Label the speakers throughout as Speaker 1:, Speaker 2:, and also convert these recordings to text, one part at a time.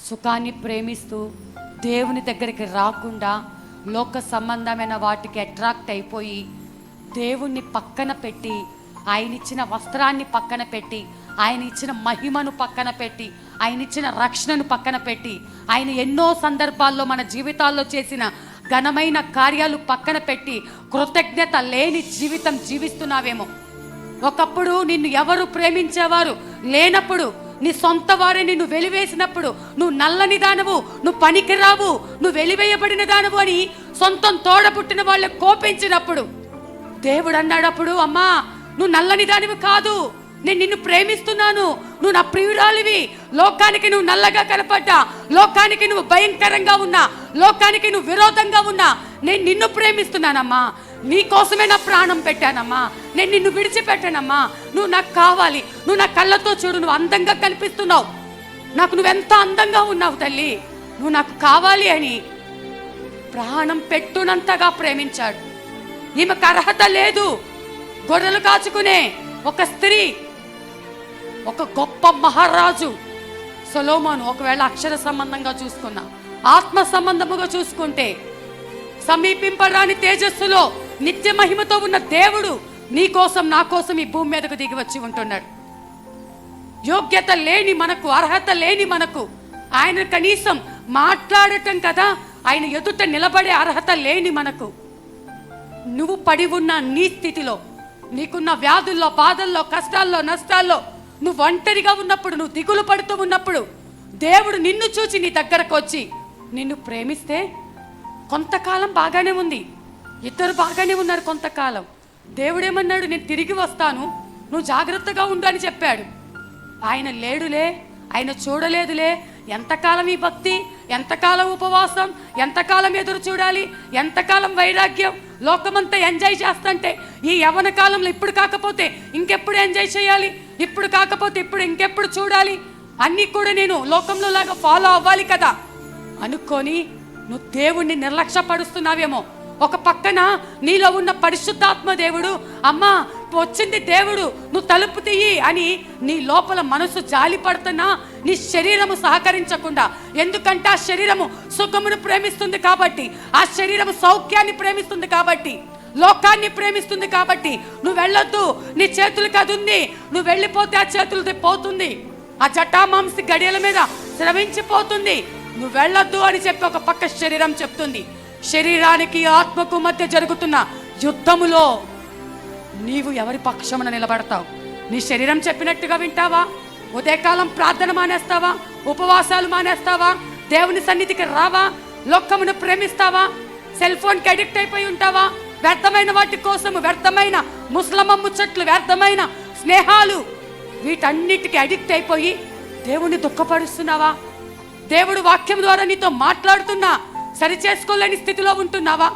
Speaker 1: సుఖాన్ని ప్రేమిస్తూ దేవుని దగ్గరికి రాకుండా లోక సంబంధమైన వాటికి అట్రాక్ట్ అయిపోయి దేవుణ్ణి పక్కన పెట్టి, ఆయన ఇచ్చిన వస్త్రాన్ని పక్కన పెట్టి, ఆయన ఇచ్చిన మహిమను పక్కన పెట్టి, ఆయన ఇచ్చిన రక్షణను పక్కన పెట్టి, ఆయన ఎన్నో సందర్భాల్లో మన జీవితాల్లో చేసిన ఘనమైన కార్యాలు పక్కన పెట్టి కృతజ్ఞత లేని జీవితం జీవిస్తున్నావేమో. ఒకప్పుడు నిన్ను ఎవరు ప్రేమించేవారు లేనప్పుడు, నీ సొంత వారే నిన్ను వెలివేసినప్పుడు, నువ్వు నల్లని దానవు, నువ్వు పనికిరావు, నువ్వు వెలివేయబడిన దానవు అని సొంతం తోడబుట్టిన వాళ్ళే కోపించినప్పుడు దేవుడు అన్నాడప్పుడు, అమ్మా నువ్వు నల్లని దానివి కాదు, నేను నిన్ను ప్రేమిస్తున్నాను, నువ్వు నా ప్రియురాలివి. లోకానికి నువ్వు నల్లగా కనపడ్డా, లోకానికి నువ్వు భయంకరంగా ఉన్నా, లోకానికి నువ్వు విరోధంగా ఉన్నా, నేను నిన్ను ప్రేమిస్తున్నానమ్మా, నీ కోసమే నా ప్రాణం పెట్టానమ్మా, నేను నిన్ను విడిచిపెట్టానమ్మా, నువ్వు నాకు కావాలి, నువ్వు నా కళ్ళతో చూడు, నువ్వు అందంగా కనిపిస్తున్నావు, నాకు నువ్వెంత అందంగా ఉన్నావు తల్లి, నువ్వు నాకు కావాలి అని ప్రాణం పెట్టునంతగా ప్రేమించాడు. ఈమెకు అర్హత లేదు, గొర్రెలు కాచుకునే ఒక స్త్రీ, ఒక గొప్ప మహారాజు సొలొమోను. ఒకవేళ అక్షర సంబంధంగా చూసుకున్నా, ఆత్మ సంబంధముగా చూసుకుంటే, సమీపింపరాని తేజస్సులో నిత్య మహిమతో ఉన్న దేవుడు నీ కోసం నా కోసం ఈ భూమి మీదకు దిగి వచ్చి ఉంటున్నాడు. యోగ్యత లేని మనకు, అర్హత లేని మనకు, ఆయన కనీసం మాట్లాడటం కదా, ఆయన ఎదుట నిలబడే అర్హత లేని మనకు, నువ్వు పడి ఉన్న నీ స్థితిలో, నీకున్న వ్యాధుల్లో, బాధల్లో, కష్టాల్లో, నష్టాల్లో, నువ్వు ఒంటరిగా ఉన్నప్పుడు, నువ్వు దిగులు పడుతూ ఉన్నప్పుడు దేవుడు నిన్ను చూచి నీ దగ్గరకు వచ్చి నిన్ను ప్రేమిస్తే, కొంతకాలం బాగానే ఉంది, ఇద్దరు బాగానే ఉన్నారు కొంతకాలం. దేవుడేమన్నాడు, నేను తిరిగి వస్తాను, నువ్వు జాగ్రత్తగా ఉండు అని చెప్పాడు. ఆయన లేడులే, ఆయన చూడలేదులే. ఎంతకాలం ఈ భక్తి, ఎంతకాలం ఉపవాసం, ఎంతకాలం ఎదురు చూడాలి, ఎంతకాలం వైరాగ్యం, లోకమంతా ఎంజాయ్ చేస్తుంటే ఈ యవ్వన కాలంలో ఇప్పుడు కాకపోతే ఇంకెప్పుడు ఎంజాయ్ చేయాలి, ఇప్పుడు కాకపోతే ఇప్పుడు ఇంకెప్పుడు చూడాలి, అన్నీ కూడా నేను లోకంలో లాగా ఫాలో అవ్వాలి కదా అనుకొని నువ్వు దేవుణ్ణి నిర్లక్ష్యపరుస్తున్నావేమో. ఒక పక్కన నీలో ఉన్న పరిశుద్ధాత్మ దేవుడు, అమ్మా వచ్చింది దేవుడు, నువ్వు తలుపు తీయి అని నీ లోపల మనసు జాలి పడుతున్నా నీ శరీరము సహకరించకుండా, ఎందుకంటే ఆ శరీరము సుఖమును ప్రేమిస్తుంది కాబట్టి, ఆ శరీరము సౌఖ్యాన్ని ప్రేమిస్తుంది కాబట్టి, లోకాన్ని ప్రేమిస్తుంది కాబట్టి, నువ్వు వెళ్ళొద్దు, నీ చేతులకు అది ఉంది, నువ్వు వెళ్ళిపోతే ఆ చేతులది పోతుంది, ఆ జటామాంసి గడియల మీద స్రవించిపోతుంది, నువ్వు వెళ్ళొద్దు అని చెప్పి ఒక పక్క శరీరం చెప్తుంది. శరీరానికి ఆత్మకు మధ్య జరుగుతున్న యుద్ధములో నీవు ఎవరి పక్షమున నిలబడతావు? నీ శరీరం చెప్పినట్టుగా వింటావా? ఉదయకాలం ప్రార్థన మానేస్తావా? ఉపవాసాలు మానేస్తావా? దేవుని సన్నిధికి రావా? లోకమును ప్రేమిస్తావా? సెల్ ఫోన్కి అడిక్ట్ అయిపోయి ఉంటావా? వ్యర్థమైన వాటి కోసము, వ్యర్థమైన ముస్లమ్మ ముచ్చట్లు, వ్యర్థమైన స్నేహాలు, వీటన్నిటికీ అడిక్ట్ అయిపోయి దేవుణ్ణి దుఃఖపరుస్తున్నావా? దేవుడు వాక్యం ద్వారా నీతో మాట్లాడుతున్నా సరి చేసుకోలేని స్థితిలో ఉంటున్నావా?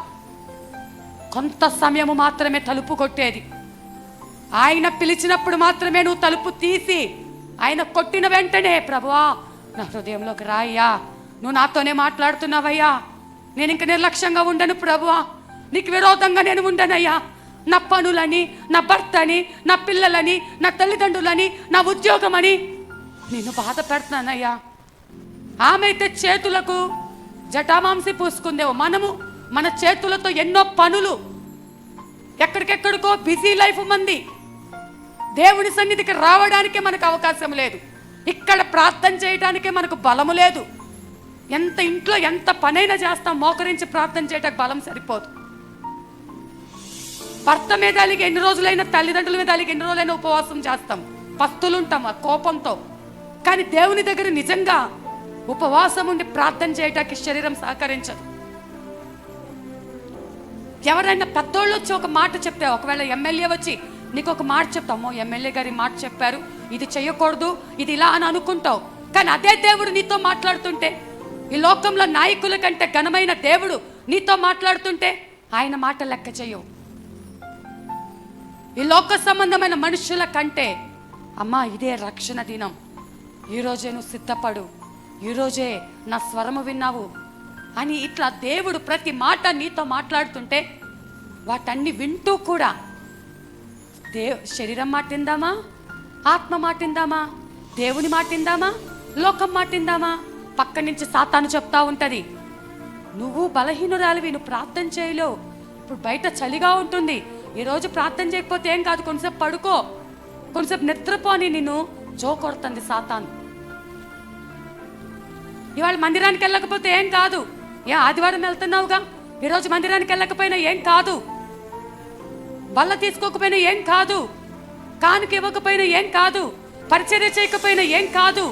Speaker 1: కొంత సమయము మాత్రమే తలుపు కొట్టేది, ఆయన పిలిచినప్పుడు మాత్రమే నువ్వు తలుపు తీసి, ఆయన కొట్టిన వెంటనే ప్రభువా నా హృదయంలోకి రాయ్యా, నువ్వు నాతోనే మాట్లాడుతున్నావయ్యా, నేను ఇంక నిర్లక్ష్యంగా ఉండను ప్రభువా, నీకు విరోధంగా నేను ఉండనయ్యా, నా పనులని, నా భర్తని, నా పిల్లలని, నా తల్లిదండ్రులని, నా ఉద్యోగమని నిన్ను బాధ పెడుతున్నానయ్యా. ఆమె అయితే చేతులకు జటామాంసి పూసుకుందేమో, మనము మన చేతులతో ఎన్నో పనులు, ఎక్కడికెక్కడికో బిజీ లైఫ్ మంది, దేవుని సన్నిధికి రావడానికే మనకు అవకాశం లేదు, ఇక్కడ ప్రార్థన చేయడానికే మనకు బలము లేదు. ఎంత ఇంట్లో ఎంత పనైనా చేస్తాం, మోకరించి ప్రార్థన చేయడానికి బలం సరిపోదు. భర్త మీద అలిగి ఎన్ని రోజులైనా, తల్లిదండ్రుల మీద అలిగి ఎన్ని రోజులైనా ఉపవాసం చేస్తాం, పస్తులుంటాం ఆ కోపంతో. కానీ దేవుని దగ్గర నిజంగా ఉపవాసం ఉండి ప్రార్థన చేయడానికి శరీరం సహకరించదు. ఎవరైనా పెద్దోళ్ళు వచ్చి ఒక మాట చెప్తే, ఒకవేళ ఎమ్మెల్యే వచ్చి నీకు ఒక మాట చెప్తామో, ఎమ్మెల్యే గారి మాట చెప్పారు, ఇది చెయ్యకూడదు, ఇది ఇలా అని అనుకుంటావు. కానీ అదే దేవుడు నీతో మాట్లాడుతుంటే, ఈ లోకంలో నాయకుల కంటే ఘనమైన దేవుడు నీతో మాట్లాడుతుంటే ఆయన మాట లెక్క చెయ్యవు. ఈ లోక సంబంధమైన మనుషుల కంటే, అమ్మా ఇదే రక్షణ దినం, ఈరోజే నువ్వు సిద్ధపడు, ఈరోజే నా స్వరము విన్నావు అని ఇట్లా దేవుడు ప్రతి మాట నీతో మాట్లాడుతుంటే వాటన్ని వింటూ కూడా శరీరం మాటిందామా, ఆత్మ మాటిందామా, దేవుని మాటిందామా, లోకం మాటిందామా, పక్క నుంచి సాతాను చెప్తా ఉంటది, నువ్వు బలహీనురాలివి, నువ్వు ప్రార్థన చేయలేవు, ఇప్పుడు బయట చలిగా ఉంటుంది, ఈరోజు ప్రార్థన చేయకపోతే ఏం కాదు, కొంచెంసేపు పడుకో, కొంచెంసేపు నిద్రపోని నిన్ను జోకొడుతుంది సాతాను. ఇవాళ మందిరానికి వెళ్ళకపోతే ఏం కాదు, ఆదివారం వెళ్తున్నావుగా, ఈరోజు మందిరానికి వెళ్ళకపోయినా ఏం కాదు, బల్ల తీసుకోకపోయినా ఏం కాదు, కానుక ఇవ్వకపోయినా ఏం కాదు, పరిచర్య చేయకపోయినా ఏం కాదు.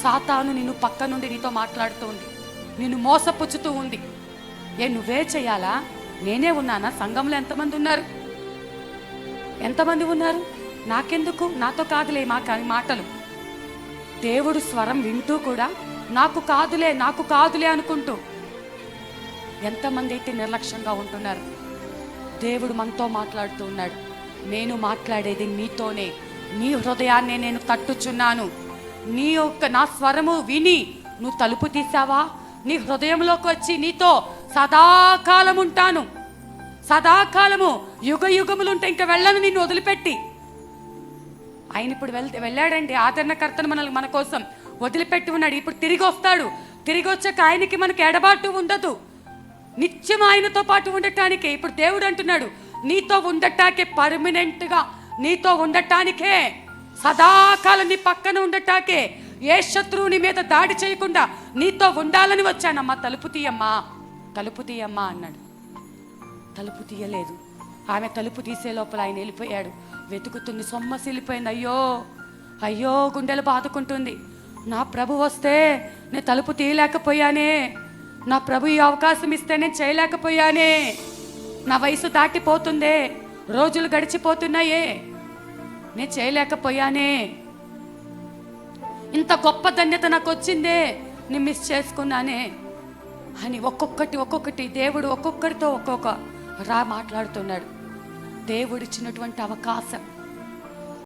Speaker 1: సాతాను నిన్ను పక్క నుండి నీతో మాట్లాడుతూ ఉంది, నిన్ను మోసపుచ్చుతూ ఉంది. నువ్వే చెయ్యాలా? నేనే ఉన్నానా? సంఘంలో ఎంతమంది ఉన్నారు? ఎంతమంది ఉన్నారు? నాకెందుకు, నాతో కాదులే మాటలు. దేవుడు స్వరం వింటూ కూడా నాకు కాదులే, నాకు కాదులే అనుకుంటూ ఎంతమంది అయితే నిర్లక్ష్యంగా ఉంటున్నారు. దేవుడు మనతో మాట్లాడుతూ ఉన్నాడు. నేను మాట్లాడేది నీతోనే, నీ హృదయాన్నే నేను తట్టుచున్నాను. నా స్వరము విని నువ్వు తలుపు తీసావా, నీ హృదయంలోకి వచ్చి నీతో సదాకాలం ఉంటాను, సదాకాలము యుగ యుగములుంటే ఇంకా వెళ్ళను నిన్ను వదిలిపెట్టి. ఆయన ఇప్పుడు వెళ్ళాడండి, ఆదరణకర్తను మన కోసం వదిలిపెట్టి ఉన్నాడు. ఇప్పుడు తిరిగి వస్తాడు. తిరిగి వచ్చాక ఆయనకి మనకి ఎడబాటు ఉండదు, నిత్యం ఆయనతో పాటు ఉండటానికే. ఇప్పుడు దేవుడు అంటున్నాడు, నీతో ఉండటానికే, పర్మనెంట్గా నీతో ఉండటానికే, సదాకాలం నీ పక్కన ఉండటానికే, ఏ శత్రువుని మీద దాడి చేయకుండా నీతో ఉండాలని వచ్చానమ్మా, తలుపు తీయమ్మా, తలుపు తీయమ్మా అన్నాడు. తలుపు తీయలేదు. ఆమె తలుపు తీసే లోపల ఆయన వెళ్ళిపోయాడు. వెతుకుతుంది, సొమ్మసిల్లిపోయింది. అయ్యో అయ్యో గుండెలు బాదుకుంటుంది. నా ప్రభు వస్తే నేను తలుపు తీయలేకపోయానే, నా ప్రభు ఈ అవకాశం ఇస్తే నేను చేయలేకపోయానే, నా వయసు దాటిపోతుందే, రోజులు గడిచిపోతున్నాయే, నేను చేయలేకపోయానే, ఇంత గొప్ప ధన్యత నాకు వచ్చిందే, నేను మిస్ చేసుకున్నానే అని ఒక్కొక్కటి దేవుడు ఒక్కొక్కరితో ఒక్కొక్క మాట్లాడుతున్నాడు. దేవుడిచ్చినటువంటి అవకాశం